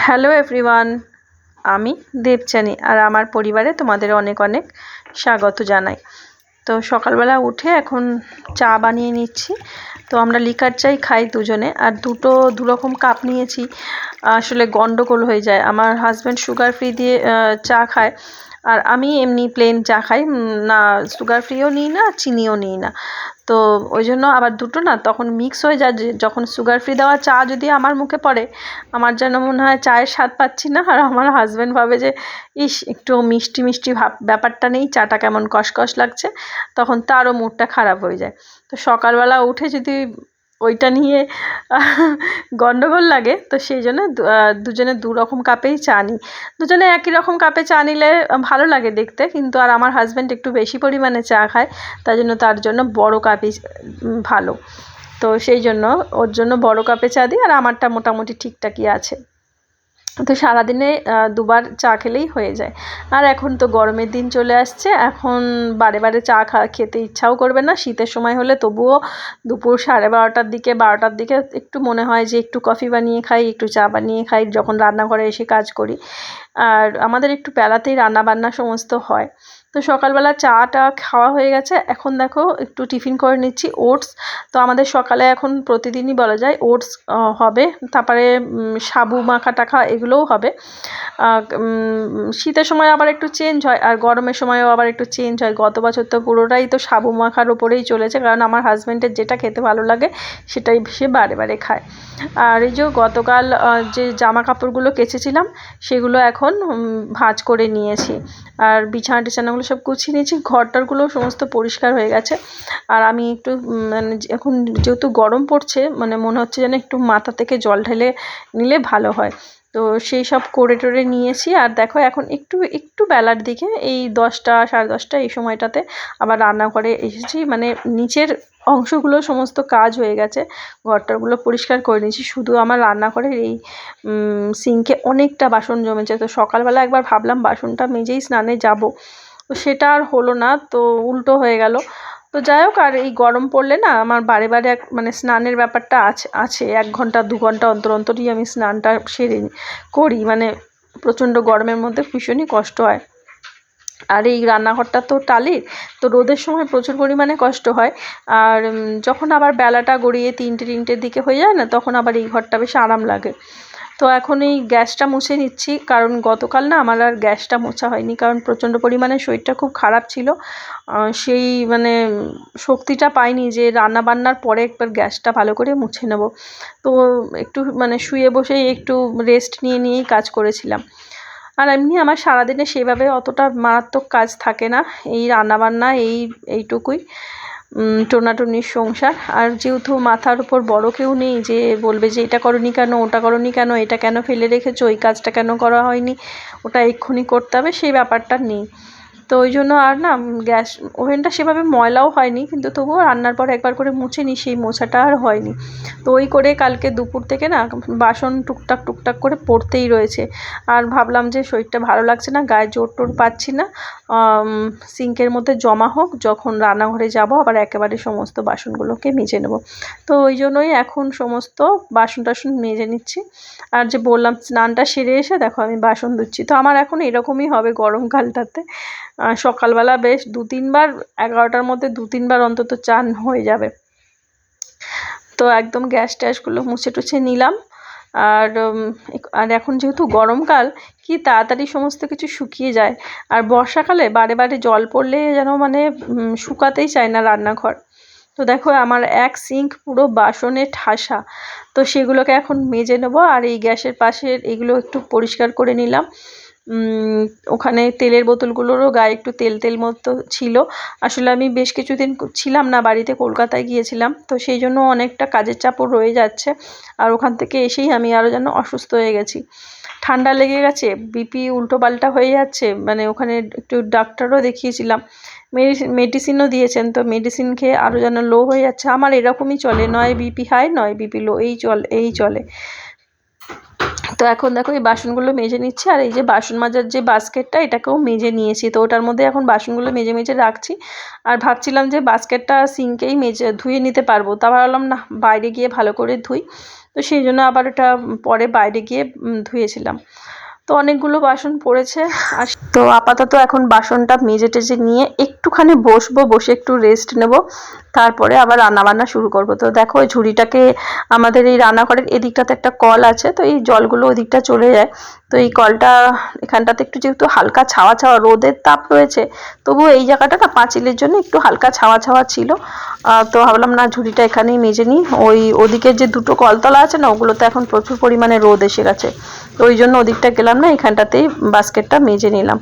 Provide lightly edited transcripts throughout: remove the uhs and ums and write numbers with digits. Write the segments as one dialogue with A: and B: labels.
A: Hello everyone, আমি দেবচানী আর আমার পরিবারে তোমাদের অনেক অনেক স্বাগত জানাই। তো সকালবেলা উঠে এখন চা বানিয়ে নিচ্ছি। তো আমরা লিকার চাই খাই দুজনে, আর দু রকম কাপ নিয়েছি। আসলে গন্ডগোল হয়ে যায়, আমার হাজব্যান্ড সুগার ফ্রি দিয়ে চা খায়, আর আমি এমনি প্লেন চা খাই, না সুগার ফ্রিও নিই না চিনিও নিই না। তো ওই জন্য আবার দুটো না তখন মিক্স হয়ে যায়, যখন সুগার ফ্রি দেওয়া চা যদি আমার মুখে পড়ে, আমার যেন মনে হয় চায়ের স্বাদ পাচ্ছি না, আর আমার হাজব্যান্ড ভাবে যে ইস একটু মিষ্টি মিষ্টি ব্যাপারটা নেই, চাটা কেমন কষকষ লাগছে, তখন তারও মুডটা খারাপ হয়ে যায়। তো সকালবেলা উঠে যদি ওইটা নিয়ে গন্ডগোল লাগে, তো সেই জন্য দুজনে দু রকম কাপেই চা নিই। দুজনে একই রকম কাপে চা নিলে ভালো লাগে দেখতে, কিন্তু আর আমার হাজব্যান্ড একটু বেশি পরিমাণে চা খায়, তাই জন্য তার জন্য বড় কাপই ভালো। তো সেই জন্য ওর জন্য বড় কাপে চা দিই, আর আমারটা মোটামুটি ঠিকঠাকই আছে। তো সারাদিনে দুবার চা খেলেই হয়ে যায়। আর এখন তো গরমের দিন চলে আসছে, এখন বারে বারে চা খেতে ইচ্ছাও করবে না। শীতের সময় হলে তবুও দুপুর 12:30 দিকে একটু মনে হয় যে একটু কফি বানিয়ে খাই, একটু চা বানিয়ে খাই, যখন রান্নাঘরে এসে কাজ করি। আর আমাদের একটু বেলাতেই রান্নাবান্না সমস্ত হয়। তো সকালবেলা চাটা খাওয়া হয়ে গেছে, এখন দেখো একটু টিফিন করে নিচ্ছি, ওটস। তো আমাদের সকালে এখন প্রতিদিনই বলা যায় ওটস হবে, তারপরে সাবু মাখা টাখা এগুলোও হবে। শীতের সময় আবার একটু চেঞ্জ হয়, আর গরমের সময়ও আবার একটু চেঞ্জ হয়। গত বছর তো পুরোটাই তো সাবু মাখার ওপরেই চলেছে, কারণ আমার হাজব্যান্ডের যেটা খেতে ভালো লাগে সেটাই সে বারে বারে খায়। আর এই যে গতকাল যে জামা কাপড়গুলো কেচেছিলাম সেগুলো এখন ভাঁজ করে নিয়েছি, আর বিছানা টিছানাগুলো সব গুছিয়ে নিয়েছি, ঘরটারগুলো সমস্ত পরিষ্কার হয়ে গেছে। আর আমি একটু মানে এখন যেহেতু গরম পড়ছে, মানে মনে হচ্ছে যেন একটু মাথা থেকে জল ঢেলে নিলে ভালো হয়। তো সেই সব করে টোরে নিয়েছি। আর দেখো এখন একটু একটু বেলার দিকে এই 10টা 10:30 এই সময়টাতে আবার রান্নাঘরে এসেছি, মানে নিচের অংশগুলো সমস্ত কাজ হয়ে গেছে, ঘরটারগুলো পরিষ্কার করে নিয়েছি। শুধু আমার রান্নাঘরের এই সিঙ্কে অনেকটা বাসন জমেছে। তো সকালবেলা একবার ভাবলাম বাসনটা মেজেই স্নানে যাব, তো সেটা আর হলো না, তো উল্টো হয়ে গেল। তো যাই হোক, আর এই গরম পড়লে না আমার বারে বারে মানে স্নানের ব্যাপারটা আছে 1 ঘন্টা 2 ঘন্টা অন্তর অন্তরই আমি স্নানটা করি, মানে প্রচণ্ড গরমের মধ্যে ভীষণই কষ্ট হয়। আর এই রান্নাঘরটা তো টালির, তো রোদের সময় প্রচুর পরিমাণে কষ্ট হয়। আর যখন আবার বেলাটা গড়িয়ে 3টের দিকে হয়ে যায় না, তখন আবার এই ঘরটা বেশ আরাম লাগে। তো এখন এই গ্যাসটা মুছে নিচ্ছি, কারণ গতকাল না আমার আর গ্যাসটা মোছা হয়নি, কারণ প্রচণ্ড পরিমাণে শরীরটা খুব খারাপ ছিল। সেই মানে শক্তিটা পাইনি যে রান্না বান্নার পরে একবার গ্যাসটা ভালো করে মুছে নেব। তো একটু মানে শুয়ে বসেই একটু রেস্ট নিয়েই কাজ করেছিলাম। আর এমনি আমার সারাদিনে সেভাবে অতটা মারাত্মক কাজ থাকে না, এই রান্নাবান্না এইটুকুই, টোনাটুনির সংসার। আর যেহেতু মাথার উপর বড় কেউ নেই যে বলবে যে এটা করনি কেন, ওটা করনি কেন, এটা কেন ফেলে রেখেছো, ওই কাজটা কেন করা হয়নি, ওটা এক্ষুনি করতে হবে, সেই ব্যাপারটা নেই। তো ওই জন্য আর না গ্যাস ওভেনটা সেভাবে ময়লাও হয়নি, কিন্তু তবুও রান্নার পর একবার করে মুছে নিই, সেই মোছাটা আর হয়নি। তো ওই করে কালকে দুপুর থেকে না বাসন টুকটাক করে পড়তেই রয়েছে। আর ভাবলাম যে শরীরটা ভালো লাগছে না, গায়ে জোর টোর পাচ্ছি না, সিঙ্কের মধ্যে জমা হোক, যখন রান্নাঘরে যাব আবার একেবারে সমস্ত বাসনগুলোকে মেজে নেব। তো ওই জন্যই এখন সমস্ত বাসন টাসন মেজে নিচ্ছি। আর যে বললাম স্নানটা সেরে এসে দেখো আমি বাসন ধুচ্ছি। তো আমার এখন এরকমই হবে গরমকালটাতে, সকালবেলা বেশ 2-3 বার, 11টার মধ্যে 2-3 বার অন্তত চান হয়ে যাবে। তো একদম গ্যাস ট্যাসগুলো মুছে টুছে নিলাম। আর এখন যেহেতু গরমকাল, কি তাড়াতাড়ি সমস্ত কিছু শুকিয়ে যায়। আর বর্ষাকালে বারে বারে জল পড়লে যেন মানে শুকাতেই চায় না রান্নাঘর। তো দেখো আমার এক সিঙ্ক পুরো বাসনে ঠাসা, তো সেগুলোকে এখন মেজে নেবো। আর এই গ্যাসের পাশের এগুলো একটু পরিষ্কার করে নিলাম। ওখানে তেলের বোতলগুলোরও গায়ে একটু তেল মতো ছিল। আসলে আমি বেশ কিছুদিন ছিলাম না বাড়িতে, কলকাতায় গিয়েছিলাম, তো সেই জন্য অনেকটা কাজের চাপও রয়ে যাচ্ছে। আর ওখান থেকে এসেই আমি আরও যেন অসুস্থ হয়ে গেছি, ঠান্ডা লেগে গেছে, বিপি উল্টোপাল্টা হয়ে যাচ্ছে। মানে ওখানে একটু ডাক্তারও দেখিয়েছিলাম, মেডিসিনও দিয়েছেন, তো মেডিসিন খেয়ে আরও যেন লো হয়ে যাচ্ছে। আমার এরকমই চলে, নয় বিপি হাই নয় বিপি লো, এই চলে। তো এখন দেখো এই বাসনগুলো মেজে নিচ্ছি। আর এই যে বাসন মাজার যে বাস্কেটটা, এটাকেও মেজে নিয়েছি, তো ওটার মধ্যে এখন বাসনগুলো মেজে রাখছি। আর ভাবছিলাম যে বাস্কেটটা সিঙ্কেই ধুয়ে নিতে পারবো, তা ভাবলাম না বাইরে গিয়ে ভালো করে ধুই। তো তো সেই জন্য আবার এটা পরে বাইরে গিয়ে ধুয়েছিলাম। তো অনেকগুলো বাসন পড়েছে। আর তো আপাতত এখন বাসনটা মেজে টেজে নিয়ে একটুখানি বসবো, বসে একটু রেস্ট নেব, তারপরে আবার রান্নাবান্না শুরু করব। তো দেখো এই ঝুড়িটাকে, আমাদের এই রান্নাঘরের এদিকটাতে একটা কল আছে, তো এই জলগুলো ওদিকটা চলে যায়। তো এই কলটা এখানটাতে একটু যেহেতু হালকা ছাওয়া ছাওয়া, রোদের তাপ রয়েছে, তবুও এই জায়গাটা না পাঁচিলের জন্য একটু হালকা ছাওয়া ছাওয়া ছিল। তো ভাবলাম না ঝুড়িটা এখানেই মেজে নিই। ওদিকের যে দুটো কলতলা আছে না, ওগুলোতে এখন প্রচুর পরিমাণে রোদ এসে গেছে, তো ওই জন্য ওদিকটা গেলাম না, এখানটাতেই বাস্কেটটা মেজে নিলাম।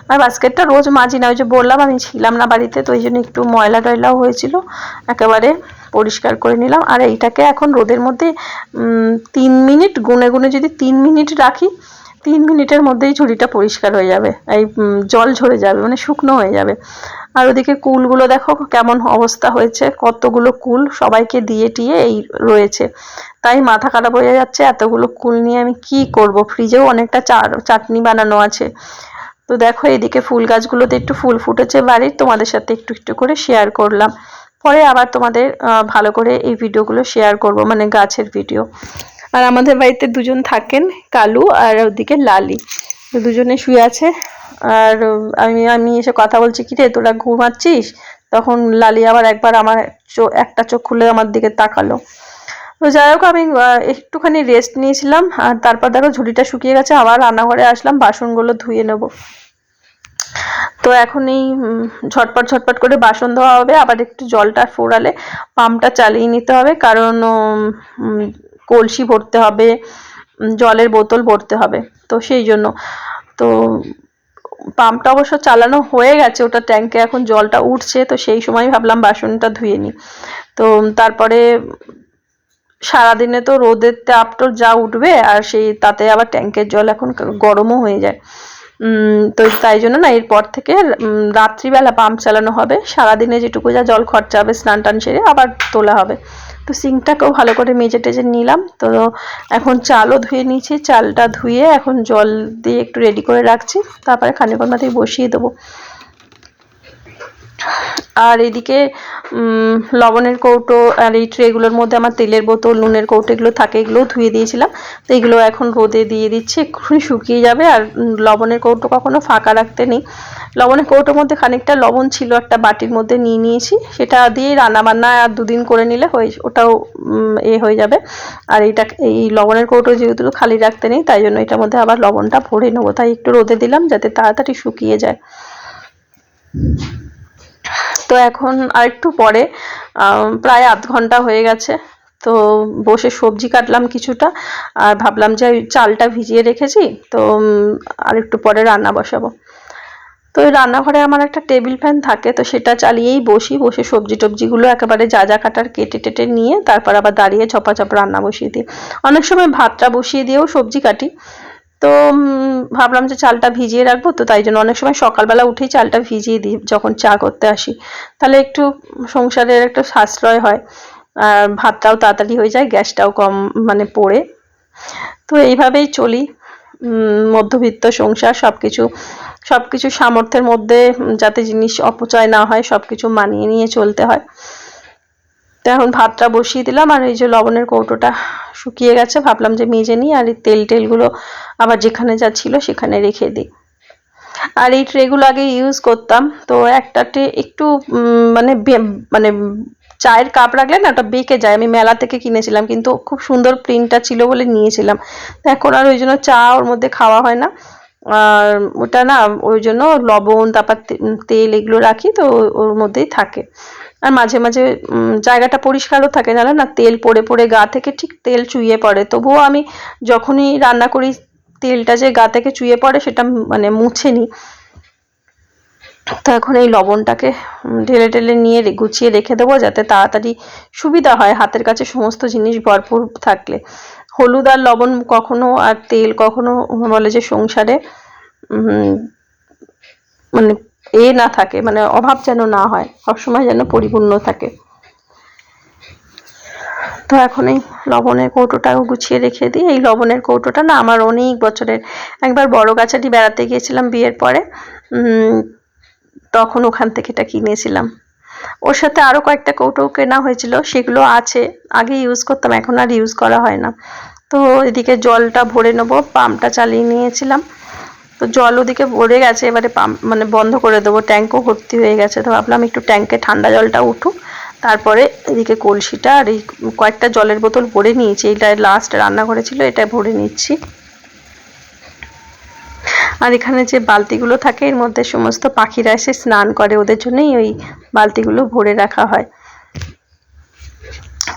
A: আর বাস্কেটটা রোজ মাজি না, ওই যে বললাম আমি ছিলাম না বাড়িতে, তো ওই জন্য একটু ময়লা টয়লাও হয়েছিল, একেবারে পরিষ্কার করে নিলাম। আর এইটাকে এখন রোদের মধ্যে 3 মিনিট গুনে গুনে যদি 3 মিনিট রাখি, 3 মিনিটের মধ্যেই ঝুড়িটা পরিষ্কার হয়ে যাবে, এই জল ঝরে যাবে, মানে শুকনো হয়ে যাবে। আর ওদিকে কুলগুলো দেখো কেমন অবস্থা হয়েছে, কতগুলো কুল সবাইকে দিয়ে টিয়ে এই রয়েছে, তাই মাথা খারাপ হয়ে যাচ্ছে এতগুলো কুল নিয়ে আমি কি করব। ফ্রিজেও অনেকটা চাটনি বানানো আছে। তো দেখো এদিকে ফুল গাছগুলোতে একটু ফুল ফুটেছে বাড়ির, তোমাদের সাথে একটু একটু করে শেয়ার করলাম। পরে আবার তোমাদের ভালো করে এই ভিডিওগুলো শেয়ার করব, মানে গাছের ভিডিও। আর আমাদের বাড়িতে দুজন থাকেন, কালু আর ওদিকে লালি, দুজনে শুয়ে আছে। আর আমি এসে কথা বলছি, কি রে তোরা ঘুমাচ্ছিস? তখন লালি আবার একবার আমার একটা চোখ খুলে আমার দিকে তাকালো। তো যাই হোক আমি একটুখানি রেস্ট নিয়েছিলাম, আর তারপর দেখো ঝুড়িটা শুকিয়ে গেছে, আবার রান্নাঘরে আসলাম বাসনগুলো ধুয়ে নেব। তো এখন এই ঝটপট ঝটপট করে বাসন ধোয়া হবে, আবার একটু জলটা ফোরালে পাম্পটা চালিয়ে নিতে হবে, কারণ কলসি ভরতে হবে, জলের বোতল ভরতে হবে, তো সেই জন্য। তো পাম্পটা অবশ্য চালানো হয়ে গেছে, ওটা ট্যাঙ্কে এখন জলটা উঠছে, তো সেই সময় ভাবলাম বাসনটা ধুয়ে নিই। তো তারপরে সারাদিনে তো রোদের তাপটা যা উঠবে, আর সেই তাতে আবার ট্যাঙ্কের জল এখন গরমও হয়ে যায়। তো তাই জন্য না এরপর থেকে রাত্রিবেলা পাম্প চালানো হবে, সারাদিনে যেটুকু যা জল খরচা হবে স্নান টান সেরে আবার তোলা হবে। তো সিঙ্কটাকেও ভালো করে মেজে টেজে নিলাম। তো এখন চালও ধুয়ে নিয়েছি, চালটা ধুয়ে এখন জল দিয়ে একটু রেডি করে রাখছি, তারপরে খানিকক্ষণ মাথায় বসিয়ে দেবো। আর এদিকে লবণের কৌটো আর এই ট্রেগুলোর মধ্যে আমার তেলের বোতল, নুনের কৌটো এগুলো থাকে, এগুলোও ধুয়ে দিয়েছিলাম। তো এগুলো এখন রোদে দিয়ে দিচ্ছি, এক্ষুনি শুকিয়ে যাবে। আর লবণের কৌটো কখনো ফাঁকা রাখতে নেই। লবণের কৌটোর মধ্যে খানিকটা লবণ ছিল, একটা বাটির মধ্যে নিয়ে নিয়েছি, সেটা দিয়ে রান্নাবান্না আর 2 দিন করে নিলে ওটাও হয়ে যাবে। আর এই লবণের কৌটো যেহেতু খালি রাখতে নেই, তাই জন্য এটার মধ্যে আবার লবণটা ভরে নেবো, তাই একটু রোদে দিলাম যাতে তাড়াতাড়ি শুকিয়ে যায়। তো এখন আরেকটু পরে, প্রায় আধ ঘন্টা হয়ে গেছে, তো বসে সবজি কাটলাম কিছুটা, আর ভাবলাম যে চালটা ভিজিয়ে রেখেছি, তো আরেকটু পরে রান্না বসাবো। তো ওই রান্নাঘরে আমার একটা টেবিল ফ্যান থাকে, তো সেটা চালিয়েই বসে সবজি টবজিগুলো একেবারে যা যা কাটার কেটে টেটে নিয়ে তারপর আবার দাঁড়িয়ে ঝপাঝপ রান্না বসিয়ে দিই। অনেক সময় ভাতটা বসিয়ে দিয়েও সবজি কাটি। তো ভাবলাম যে চালটা ভিজিয়ে রাখবো, তো তাই জন্য অনেক সময় সকালবেলা উঠেই চালটা ভিজিয়ে দিই যখন চা করতে আসি, তাহলে একটু সংসারের একটু সাশ্রয় হয়, আর ভাতটাও তাড়াতাড়ি হয়ে যায়, গ্যাসটাও কম মানে পড়ে। তো এইভাবেই চলি, মধ্যবিত্ত সংসার, সবকিছু সামর্থ্যের মধ্যে, যাতে জিনিস অপচয় না হয় সবকিছু মানিয়ে নিয়ে চলতে হয়। তো এখন ভাতটা বসিয়ে দিলাম, আর এই যে লবণের কৌটোটা শুকিয়ে গেছে, ভাবলাম যে মেজে নিই, আর এই টেলগুলো আবার যেখানে যা ছিল সেখানে রেখে দিই। আর এই ট্রেগুলো আগে ইউজ করতাম, তো একটা ট্রে একটু মানে মানে চায়ের কাপ রাখলে না ওটা বেঁকে যায়, আমি মেলা থেকে কিনেছিলাম, কিন্তু খুব সুন্দর প্রিন্টটা ছিল বলে নিয়েছিলাম। এখন আর ওই জন্য চা ওর মধ্যে খাওয়া হয় না, আর ওটা না ওই জন্য লবণ তারপর তেল এগুলো রাখি, তো ওর মধ্যেই থাকে। আর মাঝে মাঝে জায়গাটা পরিষ্কারও থাকে, জানো না তেল পড়ে পড়ে গা থেকে ঠিক তেল চুইয়ে পড়ে, তবুও আমি যখনই রান্না করি তেলটা যে গা থেকে চুইয়ে পড়ে সেটা মানে মুছে নিই। তো এখন এই লবণটাকে ঢেলে ঢেলে নিয়ে গুছিয়ে রেখে দেবো, যাতে তাড়াতাড়ি সুবিধা হয়, হাতের কাছে সমস্ত জিনিস ভরপুর থাকলে। হলুদ আর লবণ কখনো আর তেল কখনো বলে যে সংসারে মানে না থাকে, মানে অভাব যেন না হয়, সবসময় যেন পরিপূর্ণ থাকে। তো এখন এই লবণের কৌটোটাও গুছিয়ে রেখে দিই। এই লবণের কৌটোটা না আমার অনেক বছরের, একবার বড় গাছাটি বেড়াতে গিয়েছিলাম বিয়ের পরে, তখন ওখান থেকে এটা কিনেছিলাম। ওর সাথে আরও কয়েকটা কৌটো কেনা হয়েছিল, সেগুলো আছে, আগে ইউজ করতাম, এখন আর ইউজ করা হয় না। তো এদিকে জলটা ভরে নেবো, পাম্পটা চালিয়ে নিয়েছিলাম, তো জল ওদিকে ভরে গেছে, এবারে পাম্প মানে বন্ধ করে দেবো, ট্যাঙ্কও ভর্তি হয়ে গেছে। তো ভাবলাম একটু ট্যাঙ্কে ঠান্ডা জলটা উঠুক, তারপরে এদিকে কলসিটা আর এই কয়েকটা জলের বোতল ভরে নিয়েছি, এইটা লাস্ট রান্না করেছিল, এটা ভরে নিচ্ছি। আর এখানে যে বালতিগুলো থাকে এর মধ্যে সমস্ত পাখিরা এসে স্নান করে, ওদের জন্যই ওই বালতিগুলো ভরে রাখা হয়।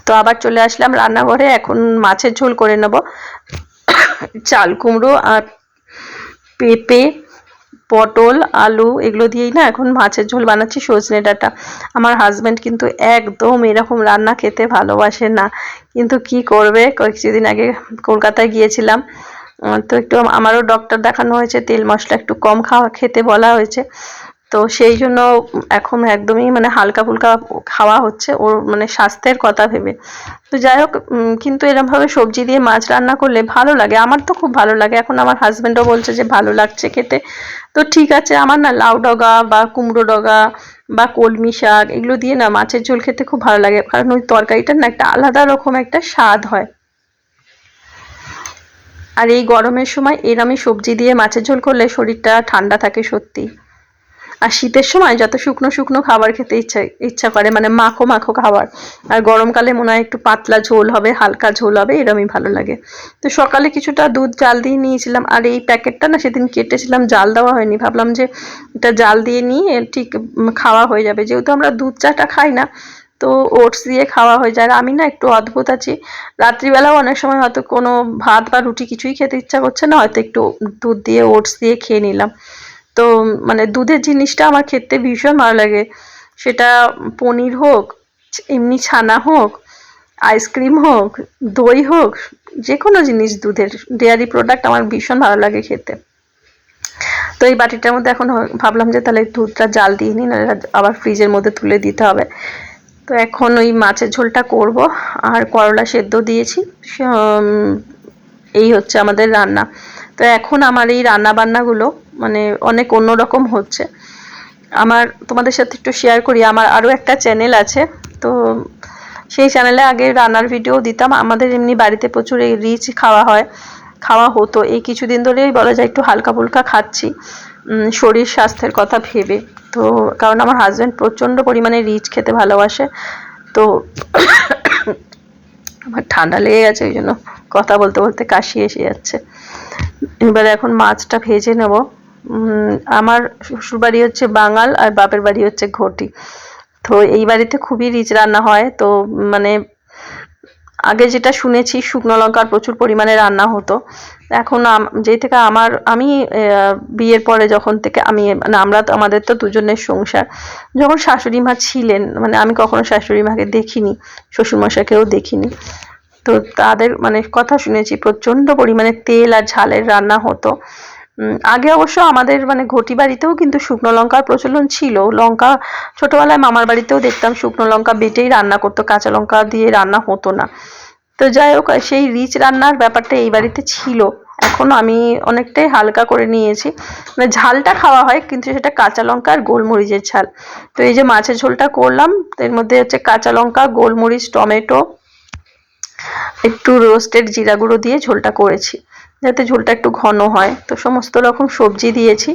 A: তো আবার চলে আসলাম রান্নাঘরে, এখন মাছের ঝোল করে নেব। চাল কুমড়ো আর পেঁপে, পটল, আলু এগুলো দিয়েই না এখন মাছের ঝোল বানাচ্ছি, সজনে ডাঁটা। আমার হাজব্যান্ড কিন্তু একদম এরকম রান্না খেতে ভালোবাসে না, কিন্তু কি করবে, কিছুদিন আগে কলকাতায় গিয়েছিলাম, তো একটু আমারও ডক্টর দেখানো হয়েছে, তেল মশলা একটু কম খেতে বলা হয়েছে, তো সেই জন্য এখন একদমই মানে হালকা ফুলকা খাওয়া হচ্ছে ওর মানে স্বাস্থ্যের কথা ভেবে। তো যাই হোক, কিন্তু এরকমভাবে সবজি দিয়ে মাছ রান্না করলে ভালো লাগে, আমার তো খুব ভালো লাগে, এখন আমার হাজব্যান্ডও বলছে যে ভালো লাগছে খেতে। তো ঠিক আছে, আমার না লাউ ডগা বা কুমড়ো ডগা বা কলমি শাক এগুলো দিয়ে না মাছের ঝোল খেতে খুব ভালো লাগে, কারণ ওই তরকারিটার না একটা আলাদা রকম একটা স্বাদ হয়। আর এই গরমের সময় এরমই সবজি দিয়ে মাছের ঝোল করলে শরীরটা ঠান্ডা থাকে সত্যি। আর শীতের সময় যত শুকনো শুকনো খাবার খেতে ইচ্ছা করে, মানে মাখো মাখো খাবার, আর গরমকালে মনে হয় একটু পাতলা ঝোল হবে, হালকা ঝোল হবে, এরমই ভালো লাগে। তো সকালে কিছুটা দুধ জাল দিয়ে নিয়েছিলাম, আর এই প্যাকেটটা না সেদিন কেটেছিলাম, জাল দেওয়া হয়নি, ভাবলাম যে এটা জাল দিয়ে নিয়ে ঠিক খাওয়া হয়ে যাবে, যেহেতু আমরা দুধ চাটা খাই না, তো ওটস দিয়ে খাওয়া হয়ে যায়। আর আমি না একটু অদ্ভুত আছি, রাত্রিবেলাও অনেক সময় হয়তো কোনো ভাত বা রুটি কিছুই খেতে ইচ্ছা করছে না, হয়তো একটু দুধ দিয়ে ওটস দিয়ে খেয়ে নিলাম। তো মানে দুধের জিনিসটা আমার খেতে ভীষণ ভালো লাগে, সেটা পনির হোক, এমনি ছানা হোক, আইসক্রিম হোক, দই হোক, যে কোনো জিনিস দুধের ডেয়ারি প্রোডাক্ট আমার ভীষণ ভালো লাগে খেতে। তো এই বাটিটার মধ্যে এখন ভাবলাম যে তাহলে দুধটা জাল দিয়ে নিই, নাহলে আবার ফ্রিজের মধ্যে তুলে দিতে হবে। তো এখন ওই মাছের ঝোলটা করব, আর করলা সেদ্ধ দিয়েছি, এই হচ্ছে আমাদের রান্না। তো এখন আমার এই রান্না বান্নাগুলো মানে অনেক অন্যরকম হচ্ছে। আমার তোমাদের সাথে একটু শেয়ার করি, আমার আরও একটা চ্যানেল আছে, তো সেই চ্যানেলে আগে রান্নার ভিডিও দিতাম। আমাদের এমনি বাড়িতে প্রচুর এই রিচ খাওয়া হতো, এই কিছুদিন ধরেই বলা যায় একটু হালকা ফুলকা খাচ্ছি, শরীর স্বাস্থ্যের কথা ভেবে। তো কারণ আমার হাজব্যান্ড প্রচণ্ড পরিমাণে রিচ খেতে ভালোবাসে, তো আমার ঠান্ডা লেগে গেছে, ওই জন্য কথা বলতে বলতে কাশি এসে যাচ্ছে। এবারে এখন মাছটা ভেজে নেব। আমার শ্বশুরবাড়ি হচ্ছে বাঙাল আর বাপের বাড়ি হচ্ছে ঘটি, তো এই বাড়িতে খুবই রিচ রান্না হয়। তো মানে আগে যেটা শুনেছি শুকনো লঙ্কার প্রচুর পরিমাণে রান্না হতো, এখন যেই থেকে আমি বিয়ের পরে যখন থেকে আমি মানে আমাদের তো দুজনের সংসার, যখন শাশুড়ি মা ছিলেন, মানে আমি কখনো শাশুড়ি মাকে দেখিনি, শ্বশুরমশাইকেও দেখিনি, তো তাদের মানে কথা শুনেছি প্রচণ্ড পরিমাণে তেল আর ঝালের রান্না হতো। আগে অবশ্য আমাদের মানে ঘটি বাড়িতেও কিন্তু শুকনো লঙ্কার প্রচলন ছিল, লঙ্কা ছোটবেলায় মামার বাড়িতেও দেখতাম শুকনো লঙ্কা বেটেই রান্না করতো, কাঁচা লঙ্কা দিয়ে রান্না হতো না। তো যাই হোক, সেই রিচ রান্নার ব্যাপারটা এই বাড়িতে ছিল, এখন আমি অনেকটাই হালকা করে নিয়েছি, মানে ঝালটা খাওয়া হয় কিন্তু সেটা কাঁচা লঙ্কা আর গোলমরিচের ঝাল। তো এই যে মাছের ঝোলটা করলাম, এর মধ্যে হচ্ছে কাঁচা লঙ্কা, গোলমরিচ, টমেটো, একটু রোস্টেড জিরা গুঁড়ো দিয়ে ঝোলটা করেছি, যাতে ঝোলটা একটু ঘন হয়। তো সমস্ত রকম সবজি দিয়েছি,